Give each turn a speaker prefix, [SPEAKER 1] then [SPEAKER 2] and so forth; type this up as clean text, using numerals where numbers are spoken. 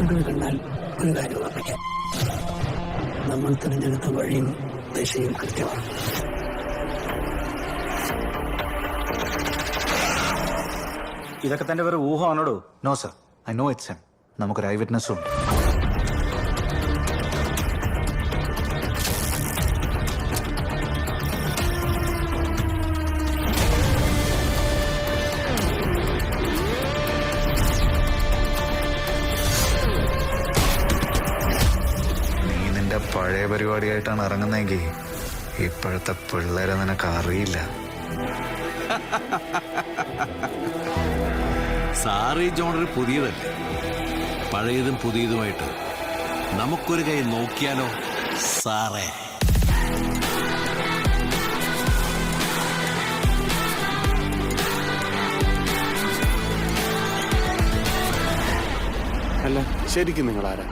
[SPEAKER 1] ഒടുവിൽ കണ്ടാൽ ഒരു കാര്യം ഉറപ്പിക്കാം, നമ്മൾ തിരഞ്ഞെടുത്ത വഴിയും ദിശയും കൃത്യമാണ്.
[SPEAKER 2] ഇതൊക്കെ തന്റെ വേറെ ഊഹമാണോടോ? No sir, I know it's him. നമുക്കൊരു ഐ വിറ്റ്നസ്സും ഉണ്ട്.
[SPEAKER 3] നീ നിന്റെ പഴയ പരിപാടിയായിട്ടാണ് ഇറങ്ങുന്നതെങ്കിൽ ഇപ്പോഴത്തെ പിള്ളേരെ നിനക്ക് അറിയില്ല.
[SPEAKER 4] സാറി ജോണർ പുതിയതല്ലേ, പഴയതും പുതിയതുമായിട്ട് നമുക്കൊരു കൈ നോക്കിയാലോ സാറേ?
[SPEAKER 5] അല്ല, ശരിക്കും നിങ്ങൾ ആരാ?